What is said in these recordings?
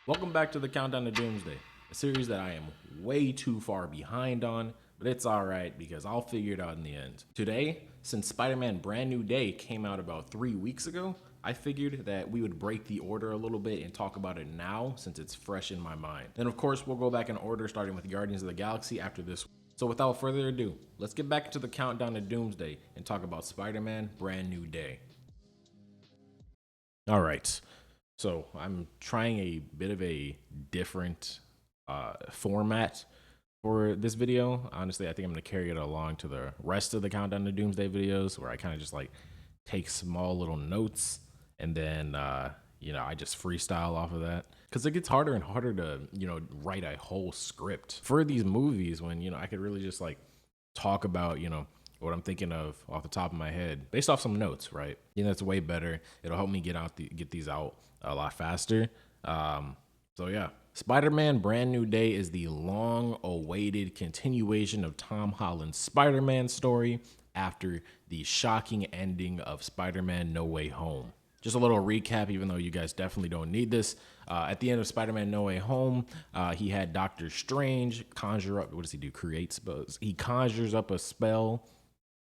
Welcome back to the Countdown to Doomsday, a series that I am way too far behind on, but it's alright because I'll figure it out in the end. Today, since Spider-Man Brand New Day came out about 3 weeks ago, I figured that we would break the order a little bit and talk about it now since it's fresh in my mind. And of course, we'll go back in order starting with Guardians of the Galaxy after this. So without further ado, let's get back into the Countdown to Doomsday and talk about Spider-Man Brand New Day. Alright. So I'm trying a bit of a different format for this video. Honestly, I think I'm gonna carry it along to the rest of the Countdown to Doomsday videos, where I kind of just like take small little notes and then I just freestyle off of that, because it gets harder and harder to write a whole script for these movies when I could really just like talk about what I'm thinking of off the top of my head based off some notes, right? That's way better. It'll help me get these out a lot faster. So yeah, Spider-Man Brand New Day is the long-awaited continuation of Tom Holland's Spider-Man story after the shocking ending of Spider-Man No Way Home. Just a little recap, even though you guys definitely don't need this. At the end of Spider-Man No Way Home, he had Doctor Strange conjure up, what does he do? Creates, but he conjures up a spell.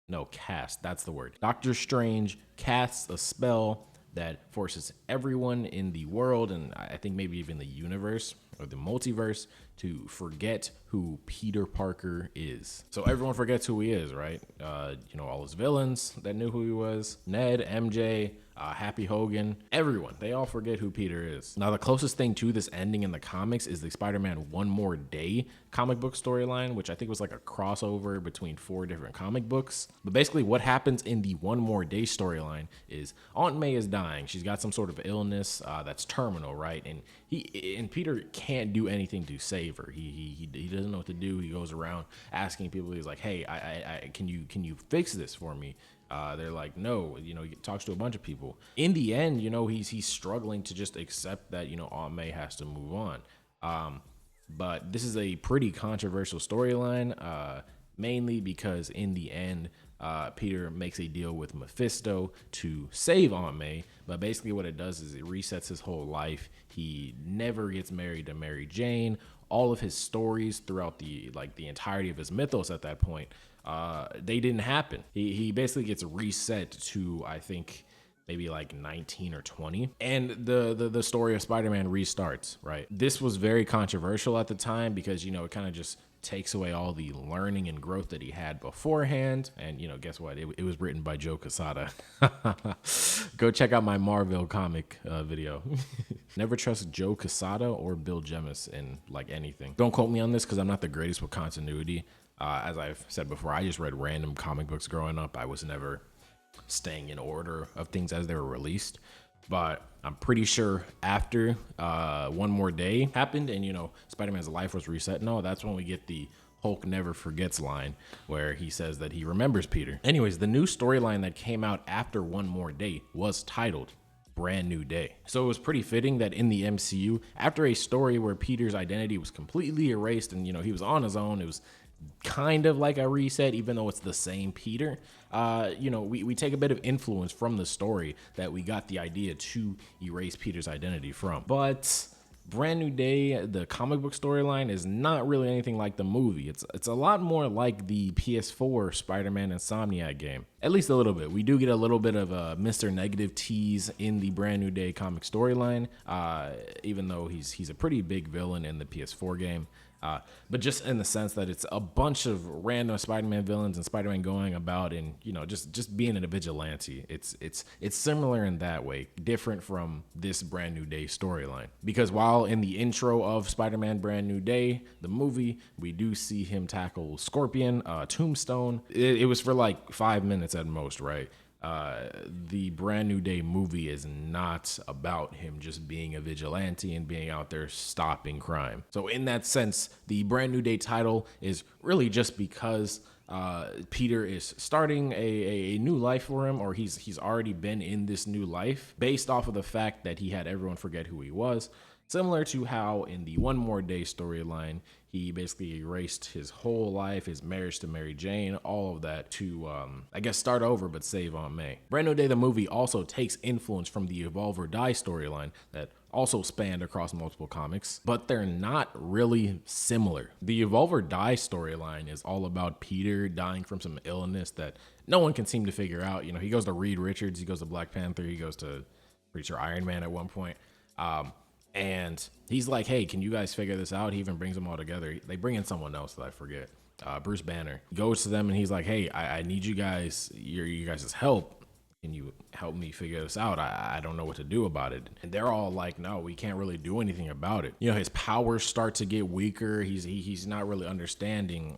No, cast, that's the word. Doctor Strange casts a spell that forces everyone in the world, and I think maybe even the universe or the multiverse, to forget who Peter Parker is. So everyone forgets who he is, right? All his villains that knew who he was, Ned, MJ, Happy Hogan, everyone, they all forget who Peter is. Now, the closest thing to this ending in the comics is the Spider-Man One More Day comic book storyline, which I think was like a crossover between 4 different comic books. But basically what happens in the One More Day storyline is Aunt May is dying. She's got some sort of illness that's terminal, right? And Peter can't do anything to save her. He doesn't know what to do. He goes around asking people. He's like, hey, can you fix this for me? They're like, no. He talks to a bunch of people. In the end, he's struggling to just accept that Aunt May has to move on. But this is a pretty controversial storyline, mainly because in the end, Peter makes a deal with Mephisto to save Aunt May. But basically what it does is it resets his whole life. He never gets married to Mary Jane. All of his stories throughout the entirety of his mythos at that point, they didn't happen. He basically gets reset to, I think, maybe like 19 or 20, and the story of Spider-Man restarts, right? This was very controversial at the time because it kind of just takes away all the learning and growth that he had beforehand. And guess what, it was written by Joe Quesada. Go check out my Marvel comic video. Never trust Joe Quesada or Bill Jemas in like anything. Don't quote me on this because I'm not the greatest with continuity. As I've said before, I just read random comic books growing up. I was never staying in order of things as they were released, but I'm pretty sure after One More Day happened and Spider-Man's life was reset, no, that's when we get the Hulk never forgets line where he says that he remembers Peter. Anyways, the new storyline that came out after One More Day was titled Brand New Day. So it was pretty fitting that in the MCU, after a story where Peter's identity was completely erased and he was on his own, it was kind of like a reset, even though it's the same Peter. We take a bit of influence from the story that we got the idea to erase Peter's identity from. But Brand New Day, the comic book storyline, is not really anything like the movie. It's a lot more like the PS4 Spider-Man Insomniac game, at least a little bit. We do get a little bit of a Mr. Negative tease in the Brand New Day comic storyline, even though he's a pretty big villain in the PS4 game. But just in the sense that it's a bunch of random Spider-Man villains and Spider-Man going about and just being a vigilante. It's similar in that way, different from this Brand New Day storyline. Because while in the intro of Spider-Man Brand New Day, the movie, we do see him tackle Scorpion, Tombstone. It was for like 5 minutes at most, right? The Brand New Day movie is not about him just being a vigilante and being out there stopping crime. So in that sense, the Brand New Day title is really just because Peter is starting a new life for him, or he's already been in this new life based off of the fact that he had everyone forget who he was. Similar to how in the One More Day storyline, he basically erased his whole life, his marriage to Mary Jane, all of that to, start over but save Aunt May. Brand New Day, the movie, also takes influence from the Evolve or Die storyline that also spanned across multiple comics, but they're not really similar. The Evolve or Die storyline is all about Peter dying from some illness that no one can seem to figure out. You know, he goes to Reed Richards, he goes to Black Panther, he goes to pretty sure Iron Man at one point. And he's like, hey, can you guys figure this out? He even brings them all together. They bring in someone else that I forget. Bruce Banner goes to them and he's like, hey, I need you guys, you guys' help. Can you help me figure this out? I don't know what to do about it. And they're all like, no, we can't really do anything about it. You know, his powers start to get weaker. He's not really understanding,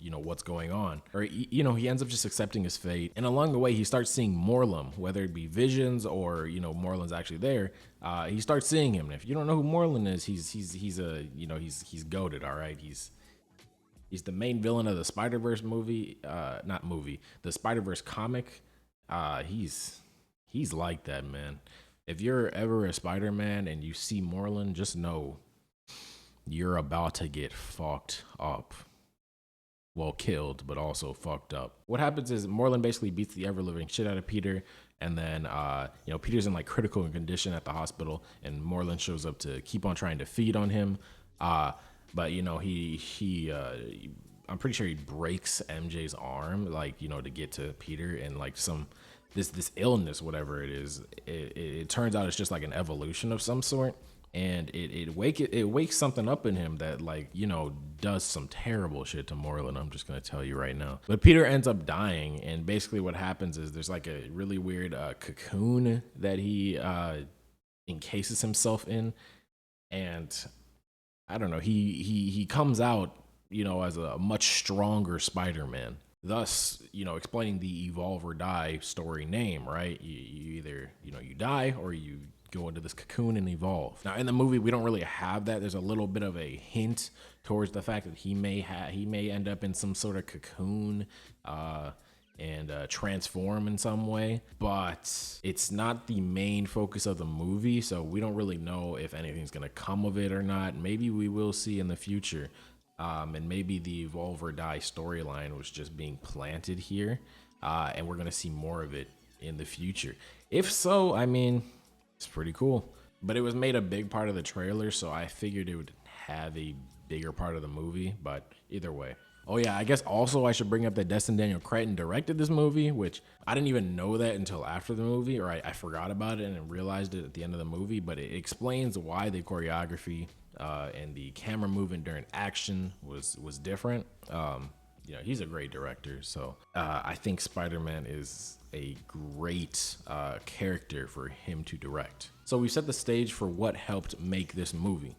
you know, what's going on. Or, you know, he ends up just accepting his fate. And along the way, he starts seeing Morlun, whether it be visions or, you know, Morlun's actually there. He starts seeing him. And if you don't know who Morlun is, he's a, you know, he's goated, all right? He's the main villain of the Spider-Verse movie, the Spider-Verse comic. He's like that, man. If you're ever a Spider-Man and you see Morlun, just know you're about to get fucked up. Well, killed, but also fucked up. What happens is Morlun basically beats the ever-living shit out of Peter, and then you know, Peter's in like critical condition at the hospital, and Morlun shows up to keep on trying to feed on him. But you know, he I'm pretty sure he breaks MJ's arm, like, you know, to get to Peter, and like this illness, whatever it is, it turns out it's just like an evolution of some sort, and it wakes something up in him that, like, you know, does some terrible shit to Morlun. I'm just gonna tell you right now. But Peter ends up dying, and basically what happens is there's like a really weird cocoon that he encases himself in, and I don't know, he comes out, you know, as a much stronger Spider-Man. Thus, you know, explaining the Evolve or Die story name, right? You either, you know, you die or you go into this cocoon and evolve. Now, in the movie, we don't really have that. There's a little bit of a hint towards the fact that he may end up in some sort of cocoon and transform in some way, but it's not the main focus of the movie, so we don't really know if anything's gonna come of it or not. Maybe we will see in the future. And maybe the Evolve or Die storyline was just being planted here, and we're gonna see more of it in the future. If so, I mean, it's pretty cool. But it was made a big part of the trailer, so I figured it would have a bigger part of the movie, but either way. Oh yeah, I guess also I should bring up that Destin Daniel Cretton directed this movie, which I didn't even know that until after the movie, or I forgot about it and realized it at the end of the movie, but it explains why the choreography and the camera movement during action was different. You know, he's a great director, so I think Spider-Man is a great character for him to direct. So we set the stage for what helped make this movie,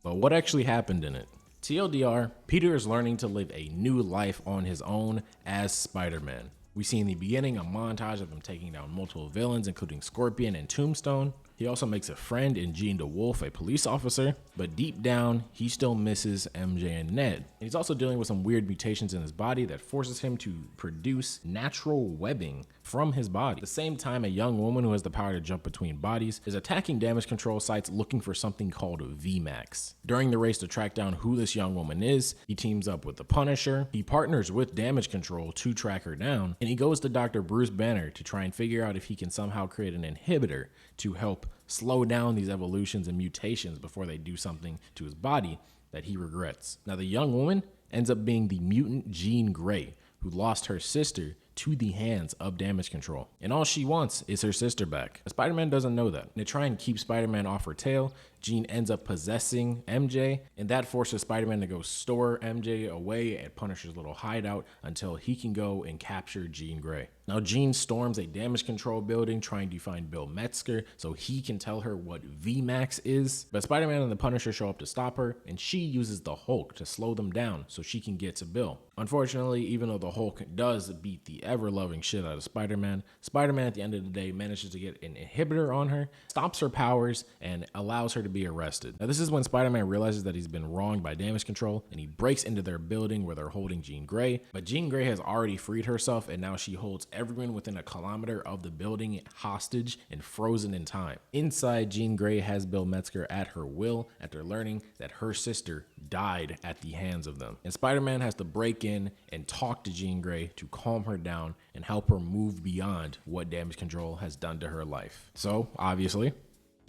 but what actually happened in it? TLDR, Peter is learning to live a new life on his own as Spider-Man. We see in the beginning a montage of him taking down multiple villains, including Scorpion and Tombstone. He also makes a friend in Jean DeWolf, a police officer, but deep down, he still misses MJ and Ned. And he's also dealing with some weird mutations in his body that forces him to produce natural webbing from his body. At the same time, a young woman who has the power to jump between bodies is attacking damage control sites looking for something called VMAX. During the race to track down who this young woman is, he teams up with the Punisher, he partners with damage control to track her down, and he goes to Dr. Bruce Banner to try and figure out if he can somehow create an inhibitor to help slow down these evolutions and mutations before they do something to his body that he regrets. Now, the young woman ends up being the mutant Jean Grey, who lost her sister to the hands of damage control. And all she wants is her sister back. Spider-Man doesn't know that. And to try and keep Spider-Man off her tail, Jean ends up possessing MJ, and that forces Spider-Man to go store MJ away at Punisher's little hideout until he can go and capture Jean Grey. Now, Jean storms a damage control building trying to find Bill Metzger so he can tell her what VMAX is, but Spider-Man and the Punisher show up to stop her, and she uses the Hulk to slow them down so she can get to Bill. Unfortunately, even though the Hulk does beat the ever-loving shit out of Spider-Man, Spider-Man at the end of the day manages to get an inhibitor on her, stops her powers, and allows her to be arrested. Now, this is when Spider-Man realizes that he's been wronged by damage control, and he breaks into their building where they're holding Jean Grey, but Jean Grey has already freed herself, and now she holds everyone within a kilometer of the building hostage and frozen in time. Inside, Jean Grey has Bill Metzger at her will after learning that her sister died at the hands of them. And Spider-Man has to break in and talk to Jean Grey to calm her down and help her move beyond what damage control has done to her life. So, obviously,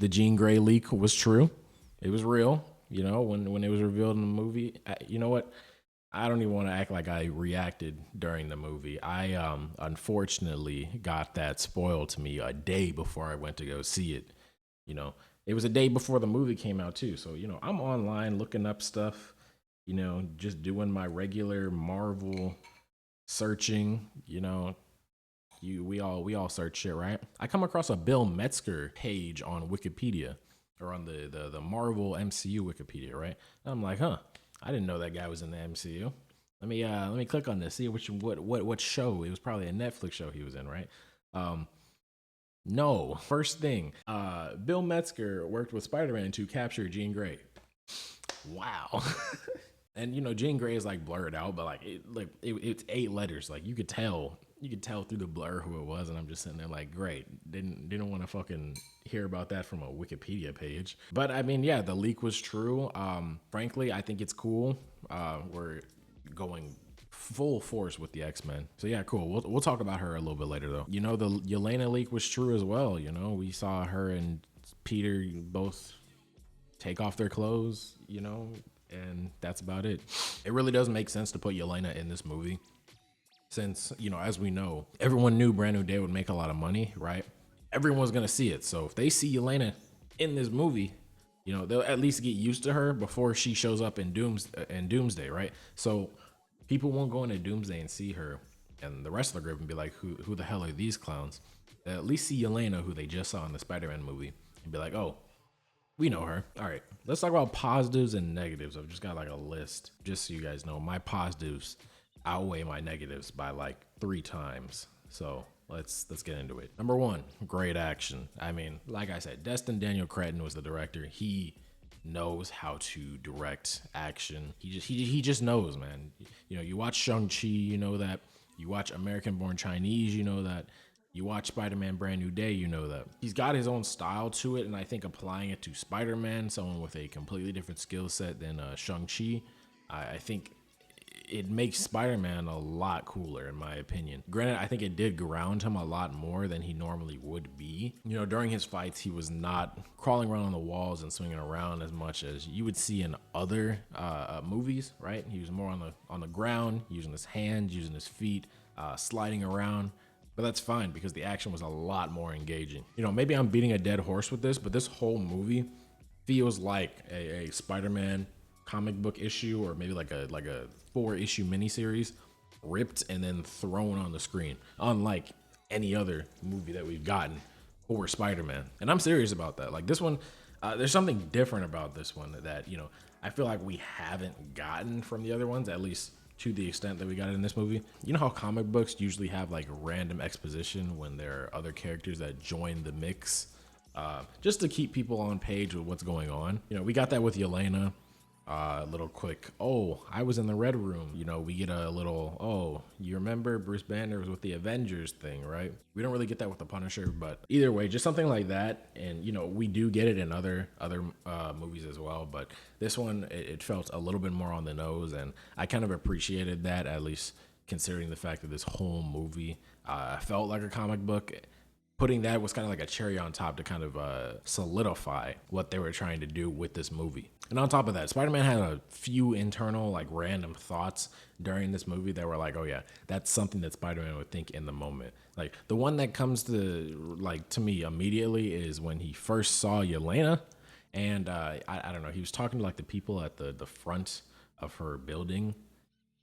the Jean Grey leak was true. It was real. You know, when it was revealed in the movie. You know what? I don't even want to act like I reacted during the movie. I unfortunately got that spoiled to me a day before I went to go see it. You know, it was a day before the movie came out too. So, you know, I'm online looking up stuff, you know, just doing my regular Marvel searching, you know, we all search shit, right? I come across a Bill Metzger page on Wikipedia or on the Marvel MCU Wikipedia, right? And I'm like, huh, I didn't know that guy was in the MCU. Let me click on this, see what show. It was probably a Netflix show he was in, right? Um, no, first thing, Bill Metzger worked with Spider-Man to capture Jean Grey. Wow. And you know, Jean Grey is like blurred out, but it's 8 letters. Like you could tell through the blur who it was, and I'm just sitting there like, great. Didn't want to fucking hear about that from a Wikipedia page. But I mean, yeah, the leak was true. Frankly, I think it's cool. We're going full force with the X-Men. So yeah, cool. We'll talk about her a little bit later though. You know, the Yelena leak was true as well. You know, we saw her and Peter both take off their clothes, you know, and that's about it. It really does make sense to put Yelena in this movie since, you know, as we know, everyone knew Brand New Day would make a lot of money, right? Everyone's gonna see it. So if they see Yelena in this movie, you know, they'll at least get used to her before she shows up in Doomsday, right? So people won't go into Doomsday and see her and the rest of the group and be like, who the hell are these clowns? They'll at least see Yelena, who they just saw in the Spider-Man movie, and be like, oh, we know her. All right, let's talk about positives and negatives. I've just got like a list, just so you guys know. My positives outweigh my negatives by like 3 times. So let's get into it. Number 1, great action. I mean, like I said, Destin Daniel Cretton was the director. He knows how to direct action. He just knows, man. You know, you watch Shang-Chi, you know that. You watch American Born Chinese, you know that. You watch Spider-Man Brand New Day, you know that. He's got his own style to it, and I think applying it to Spider-Man, someone with a completely different skill set than Shang-Chi, I think it makes Spider-Man a lot cooler, in my opinion. Granted, I think it did ground him a lot more than he normally would be. You know, during his fights, he was not crawling around on the walls and swinging around as much as you would see in other movies, right? He was more on the ground, using his hands, using his feet, sliding around. But that's fine because the action was a lot more engaging. You know, maybe I'm beating a dead horse with this, but this whole movie feels like a Spider-Man comic book issue, or maybe like a 4-issue miniseries ripped and then thrown on the screen, unlike any other movie that we've gotten for Spider-Man. And I'm serious about that. Like this one, there's something different about this one that, you know, I feel like we haven't gotten from the other ones, at least to the extent that we got it in this movie. You know how comic books usually have like random exposition when there are other characters that join the mix, just to keep people on page with what's going on. You know, we got that with Yelena. Little quick, oh, I was in the Red Room. You know, we get a little, oh, you remember Bruce Banner was with the Avengers thing, right? We don't really get that with the Punisher, but either way, just something like that. And, you know, we do get it in other movies as well, but this one, it felt a little bit more on the nose, and I kind of appreciated that, at least considering the fact that this whole movie felt like a comic book. Putting that was kind of like a cherry on top to kind of solidify what they were trying to do with this movie. And on top of that, Spider-Man had a few internal, like random thoughts during this movie that were like, oh yeah, that's something that Spider-Man would think in the moment. Like the one that comes to me immediately is when he first saw Yelena, and I don't know, he was talking to like the people at the front of her building.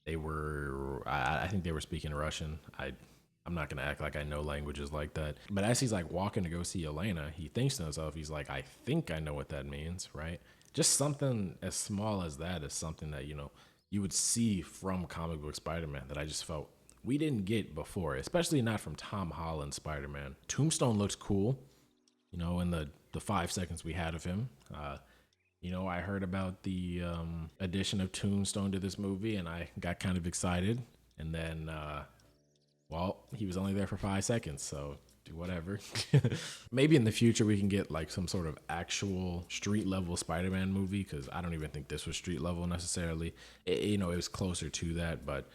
They were, I think they were speaking Russian. I'm not gonna act like I know languages like that. But as he's like walking to go see Elena, he thinks to himself, he's like, I think I know what that means, right? Just something as small as that is something that, you know, you would see from comic book Spider-Man that I just felt we didn't get before, especially not from Tom Holland Spider-Man. Tombstone looks cool, you know, in the 5 seconds we had of him. You know, I heard about the addition of Tombstone to this movie, and I got kind of excited. And then well, he was only there for 5 seconds, so do whatever. Maybe in the future we can get like some sort of actual street level Spider-Man movie, because I don't even think this was street level necessarily. You know, it was closer to that, but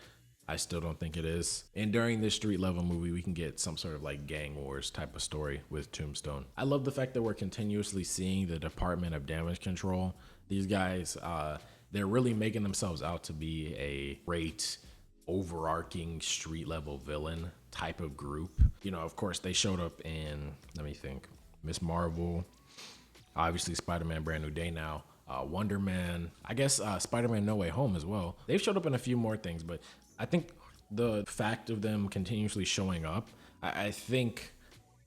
I still don't think it is. And during this street level movie, we can get some sort of like gang wars type of story with Tombstone. I love the fact that we're continuously seeing the Department of Damage Control. These guys, they're really making themselves out to be a great overarching street level villain type of group. You know, of course, they showed up in, let me think, Miss Marvel, obviously Spider-Man Brand New Day now, Wonder Man, I guess Spider-Man No Way Home as well. They've showed up in a few more things, but I think the fact of them continuously showing up, I think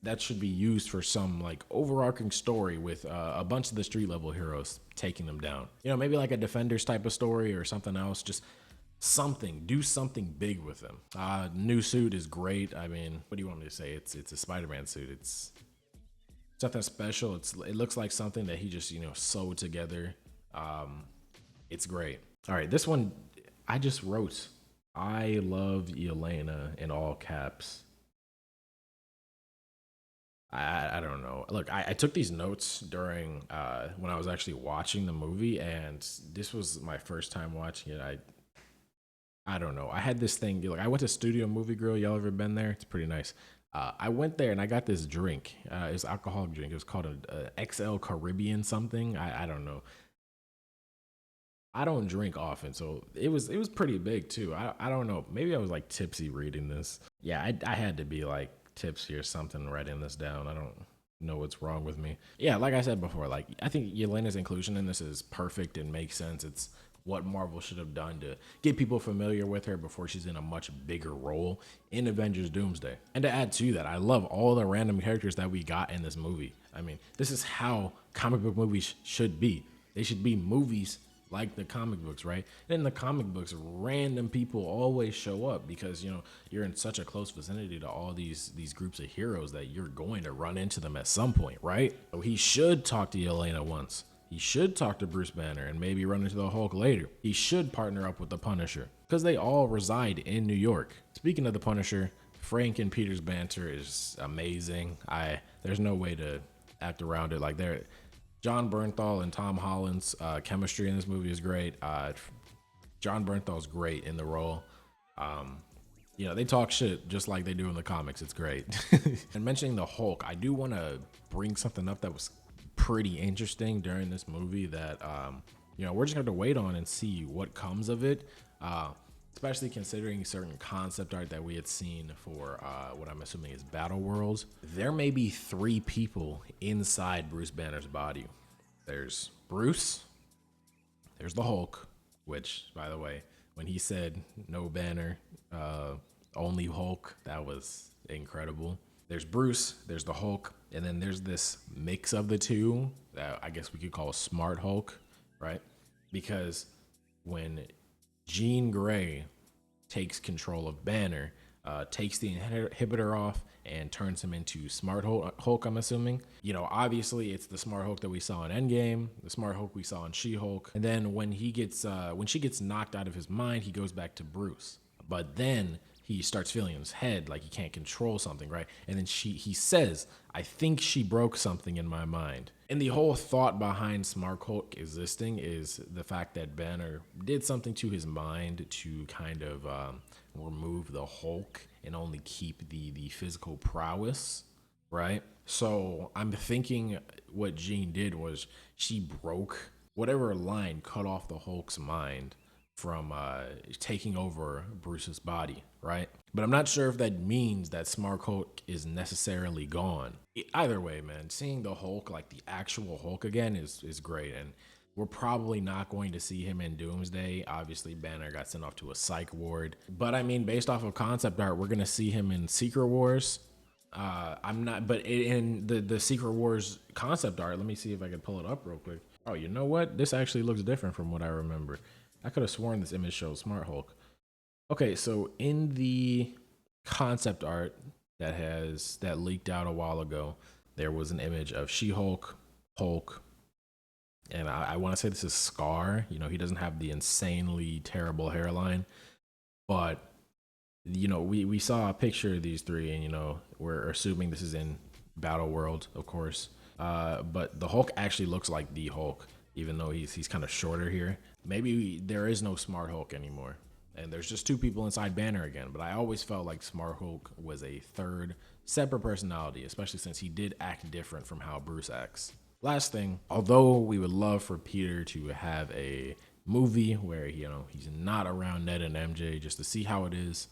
that should be used for some like overarching story with a bunch of the street level heroes taking them down. You know, maybe like a Defenders type of story or something else. Just something, do something big with them. New suit is great. I mean, what do you want me to say? It's a Spider-Man suit. It's nothing special. It looks like something that he just, you know, sewed together. It's great. All right, this one I just wrote. I love Yelena in all caps. I don't know. Look, I took these notes during when I was actually watching the movie, and this was my first time watching it. I don't know. I had this thing. Like, I went to Studio Movie Grill. Y'all ever been there? It's pretty nice. I went there and I got this drink. It's an alcoholic drink. It was called a XL Caribbean something. I don't know. I don't drink often, so it was pretty big too. I don't know. Maybe I was like tipsy reading this. Yeah, I had to be like tipsy or something writing this down. I don't know what's wrong with me. Yeah, like I said before, like I think Yelena's inclusion in this is perfect and makes sense. It's what Marvel should have done to get people familiar with her before she's in a much bigger role in Avengers Doomsday. And to add to that, I love all the random characters that we got in this movie. I mean, this is how comic book movies should be. They should be movies like the comic books, right? In the comic books, random people always show up because, you know, you're in such a close vicinity to all these groups of heroes that you're going to run into them at some point, right? So he should talk to Yelena once. He should talk to Bruce Banner and maybe run into the Hulk later. He should partner up with the Punisher because they all reside in New York. Speaking of the Punisher, Frank and Peter's banter is amazing. There's no way to act around it. Like John Bernthal and Tom Holland's chemistry in this movie is great. John Bernthal's great in the role. You know, they talk shit just like they do in the comics. It's great. And mentioning the Hulk, I do want to bring something up that was pretty interesting during this movie that, you know, we're just going to wait on and see what comes of it. Especially considering certain concept art that we had seen for what I'm assuming is Battle Worlds. There may be 3 people inside Bruce Banner's body. There's Bruce, there's the Hulk, which, by the way, when he said no Banner, only Hulk, that was incredible. There's Bruce, there's the Hulk, and then there's this mix of the two that I guess we could call a smart Hulk, right? Because when Jean Grey takes control of Banner, takes the inhibitor off and turns him into Smart Hulk, I'm assuming. You know, obviously it's the Smart Hulk that we saw in Endgame, the Smart Hulk we saw in She-Hulk. And then when she gets knocked out of his mind, he goes back to Bruce. But then he starts feeling in his head like he can't control something, right? And then he says, I think she broke something in my mind. And the whole thought behind Smart Hulk existing is the fact that Banner did something to his mind to kind of remove the Hulk and only keep the physical prowess, right? So I'm thinking what Jean did was she broke whatever line cut off the Hulk's mind from taking over Bruce's body, right? But I'm not sure if that means that Smart Hulk is necessarily gone. Either way, man, seeing the Hulk, like the actual Hulk again, is great. And we're probably not going to see him in Doomsday. Obviously, Banner got sent off to a psych ward. But I mean, based off of concept art, we're going to see him in Secret Wars. But in the Secret Wars concept art, let me see if I can pull it up real quick. Oh, you know what? This actually looks different from what I remember. I could have sworn this image shows Smart Hulk. Okay, so in the concept art that leaked out a while ago, there was an image of She-Hulk, Hulk, and I want to say this is Scar. You know, he doesn't have the insanely terrible hairline, but you know, we saw a picture of these 3, and you know, we're assuming this is in Battle World, of course. But the Hulk actually looks like the Hulk, even though he's kind of shorter here. Maybe there is no Smart Hulk anymore. and there's just two people inside Banner again. But I always felt like Smart Hulk was a third separate personality, especially since he did act different from how Bruce acts. Last thing, although we would love for Peter to have a movie where he's not around Ned and MJ just to see how it is,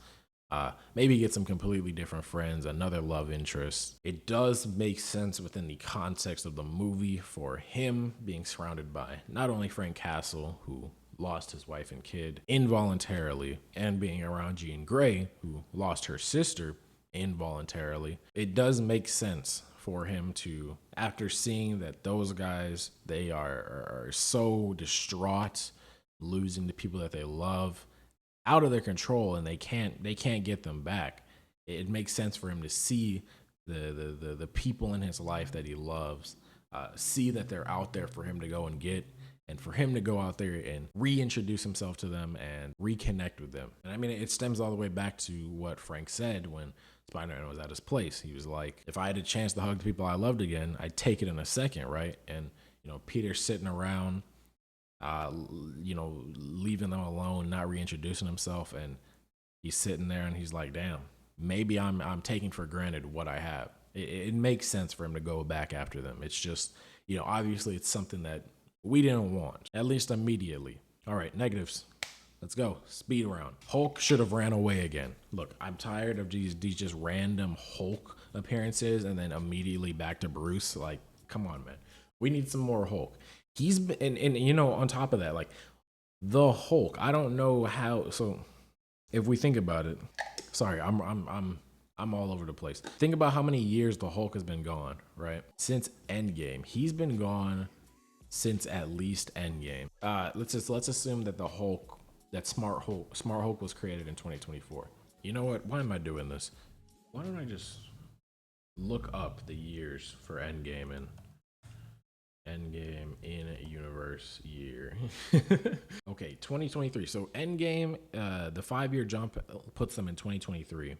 maybe get some completely different friends, another love interest. It does make sense within the context of the movie for him being surrounded by not only Frank Castle, who lost his wife and kid involuntarily, and being around Jean Grey, who lost her sister involuntarily. It does make sense for him to, after seeing that those guys, they are so distraught, losing the people that they love, out of their control, and they can't get them back. It makes sense for him to see the people in his life that he loves, see that they're out there for him to go and get, and for him to go out there and reintroduce himself to them and reconnect with them. And I mean, it stems all the way back to what Frank said when Spider-Man was at his place. He was like, if I had a chance to hug the people I loved again, I'd take it in a second, right? And Peter's sitting around, leaving them alone, not reintroducing himself, and he's sitting there and he's like, damn, maybe I'm taking for granted what I have. It makes sense for him to go back after them. It's just, obviously it's something that we didn't want, at least immediately. All right, negatives. Let's go. Speed round. Hulk should have ran away again. Look, I'm tired of these just random Hulk appearances and then immediately back to Bruce. Like, come on, man. We need some more Hulk. He's been, and on top of that, like the Hulk, I don't know how. So if we think about it, sorry, I'm all over the place. Think about how many years the Hulk has been gone, right? Since Endgame, he's been gone since at least Endgame. Let's assume that Smart Hulk was created in 2024. You know what? Why am I doing this? Why don't I just look up the years for Endgame and Endgame in a universe year. Okay, 2023. So Endgame, the 5-year jump puts them in 2023.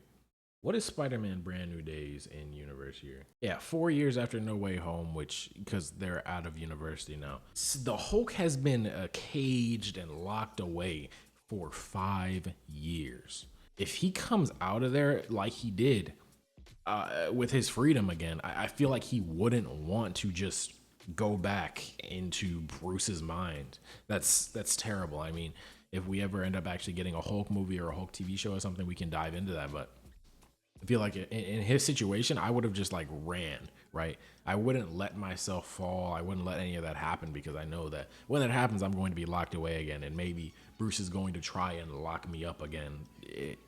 What is Spider-Man Brand New Days in universe year? Yeah, 4 years after No Way Home, which, because they're out of university now. The Hulk has been caged and locked away for 5 years. If he comes out of there like he did with his freedom again, I feel like he wouldn't want to just go back into Bruce's mind. That's terrible. I mean, if we ever end up actually getting a Hulk movie or a Hulk TV show or something, we can dive into that, but I feel like in his situation, I would have just like ran, right? I wouldn't let myself fall. I wouldn't let any of that happen because I know that when that happens, I'm going to be locked away again. And maybe Bruce is going to try and lock me up again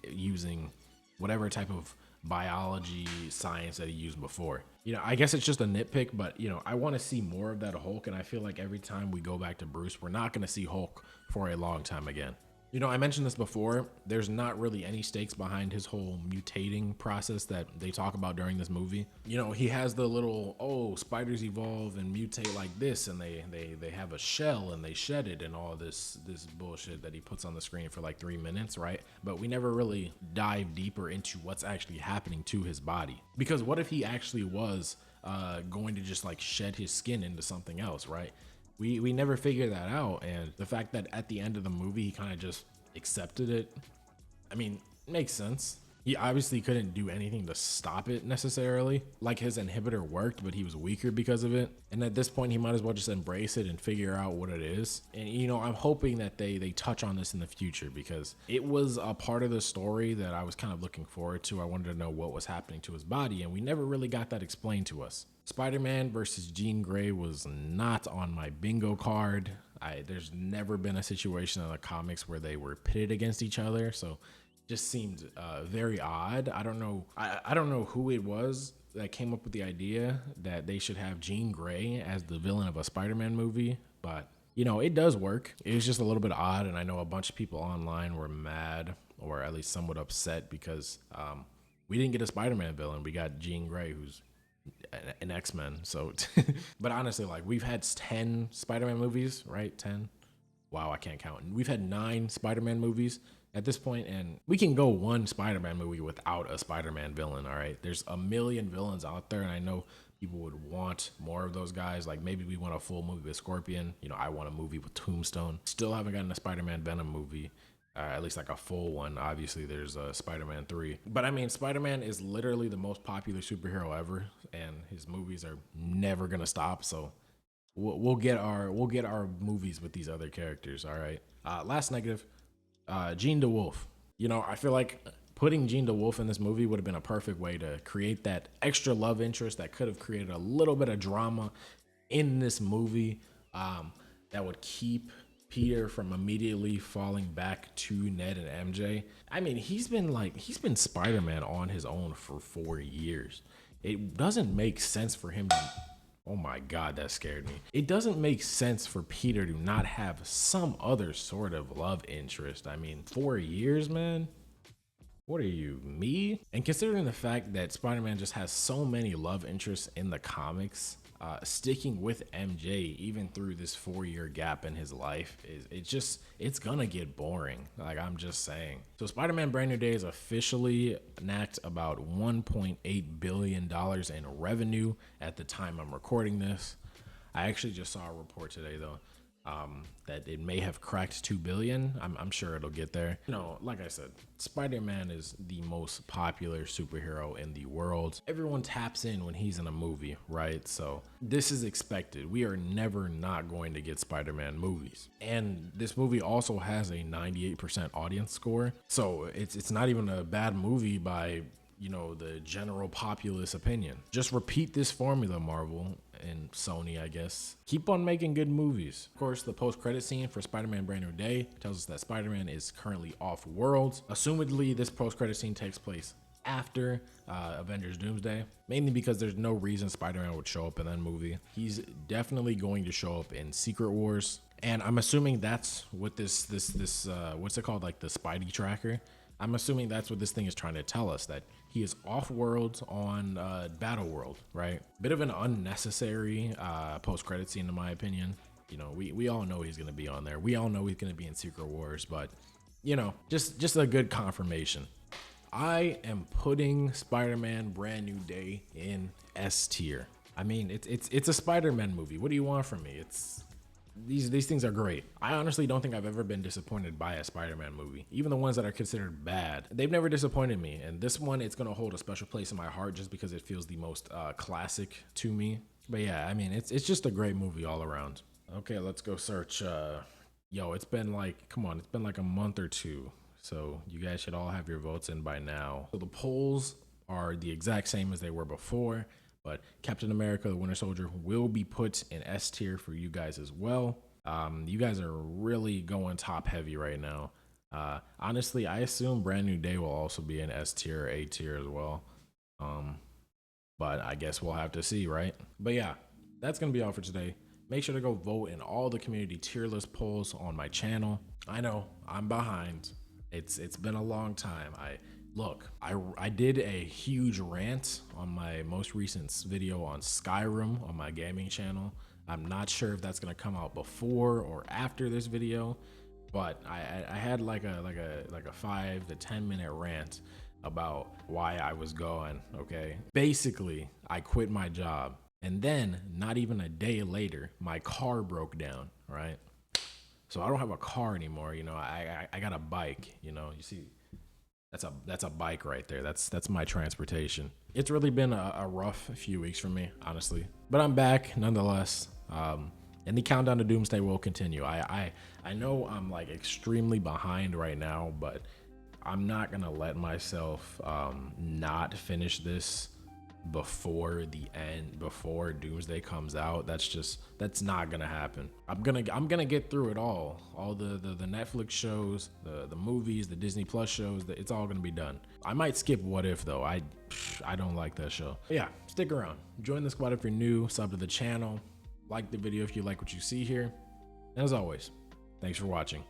using whatever type of biology science that he used before. I guess it's just a nitpick, but I want to see more of that Hulk. And I feel like every time we go back to Bruce, we're not going to see Hulk for a long time again. I mentioned this before, there's not really any stakes behind his whole mutating process that they talk about during this movie. He has the little, spiders evolve and mutate like this, and they have a shell and they shed it and all this bullshit that he puts on the screen for like 3 minutes, right? But we never really dive deeper into what's actually happening to his body. Because what if he actually was going to just like shed his skin into something else, right? We never figured that out, and the fact that at the end of the movie he kind of just accepted it, I mean, makes sense. He obviously couldn't do anything to stop it necessarily. Like his inhibitor worked, but he was weaker because of it. And at this point, he might as well just embrace it and figure out what it is. And I'm hoping that they touch on this in the future because it was a part of the story that I was kind of looking forward to. I wanted to know what was happening to his body, and we never really got that explained to us. Spider-Man versus Jean Grey was not on my bingo card. There's never been a situation in the comics where they were pitted against each other, so just seemed very odd. I don't know who it was that came up with the idea that they should have Jean Grey as the villain of a Spider-Man movie, but it does work. It was just a little bit odd, and I know a bunch of people online were mad, or at least somewhat upset, because we didn't get a Spider-Man villain. We got Jean Grey, who's an X-Men. So, but honestly, like we've had 10 Spider-Man movies, right? 10. Wow, I can't count. We've had 9 Spider-Man movies at this point, and we can go one Spider-Man movie without a Spider-Man villain. All right, there's a million villains out there, and I know people would want more of those guys. Like maybe we want a full movie with Scorpion. I want a movie with Tombstone. Still haven't gotten a Spider-Man Venom movie. at least like a full one. Obviously, there's Spider-Man 3, but I mean, Spider-Man is literally the most popular superhero ever, and his movies are never gonna stop. So we'll get our movies with these other characters. All right. Last negative, Gene DeWolf. You know, I feel like putting Gene DeWolf in this movie would have been a perfect way to create that extra love interest that could have created a little bit of drama in this movie, that would keep Peter from immediately falling back to Ned and MJ. I mean, he's been Spider-Man on his own for 4 years. It doesn't make sense for him to, oh my God, that scared me. It doesn't make sense for Peter to not have some other sort of love interest. I mean, 4 years, man. What are you, me? And considering the fact that Spider-Man just has so many love interests in the comics, sticking with MJ even through this 4-year gap in his life it's gonna get boring. Like, I'm just saying. So Spider-Man Brand New Day is officially knacked about $1.8 billion in revenue at the time I'm recording this. I actually just saw a report today though, that it may have cracked 2 billion. I'm sure it'll get there. You know, like I said, Spider-Man is the most popular superhero in the world. Everyone taps in when he's in a movie, right? So this is expected. We are never not going to get Spider-Man movies. And this movie also has a 98% audience score. So it's not even a bad movie by, you know, the general populace opinion. Just repeat this formula, Marvel and Sony, I guess. Keep on making good movies. Of course, the post-credit scene for Spider-Man Brand New Day tells us that Spider-Man is currently off-world. Assumedly, this post-credit scene takes place after Avengers Doomsday, mainly because there's no reason Spider-Man would show up in that movie. He's definitely going to show up in Secret Wars, and I'm assuming that's what this what's it called, like the Spidey tracker. I'm assuming that's what this thing is trying to tell us, that he is off-world on Battle World, right? Bit of an unnecessary post-credit scene, in my opinion. You know, we all know he's gonna be on there. We all know he's gonna be in Secret Wars, but you know, just a good confirmation. I am putting Spider-Man Brand New Day in S tier. I mean, it's a Spider-Man movie. What do you want from me? These things are great. I honestly don't think I've ever been disappointed by a Spider-Man movie. Even the ones that are considered bad, they've never disappointed me. And this one, it's gonna hold a special place in my heart just because it feels the most classic to me. But yeah, I mean, it's just a great movie all around. Okay, let's go search. Yo, it's been like, come on, it's been like a month or two. So you guys should all have your votes in by now. So the polls are the exact same as they were before, but Captain America, the Winter Soldier, will be put in S tier for you guys as well. You guys are really going top heavy right now. Honestly, I assume Brand New Day will also be in S tier or A tier as well. But I guess we'll have to see, right? But yeah, that's gonna be all for today. Make sure to go vote in all the community tier list polls on my channel. I know I'm behind. It's been a long time. I did a huge rant on my most recent video on Skyrim on my gaming channel. I'm not sure if that's gonna come out before or after this video, but I had like a 5 to 10 minute rant about why I was going. Okay, basically I quit my job, and then not even a day later my car broke down, right? So I don't have a car anymore. You know, I got a bike. You know, you see, that's a bike right there. That's my transportation. It's really been a rough few weeks for me, honestly, but I'm back nonetheless. And the countdown to Doomsday will continue. I know I'm like extremely behind right now, but I'm not gonna let myself not finish this before the end, before Doomsday comes out. That's not gonna happen. I'm gonna get through it all the Netflix shows, the movies, the Disney Plus shows. It's all gonna be done. I might skip What If though. I don't like that show. But yeah, stick around, join the squad if you're new, sub to the channel, like the video if you like what you see here, and as always, thanks for watching.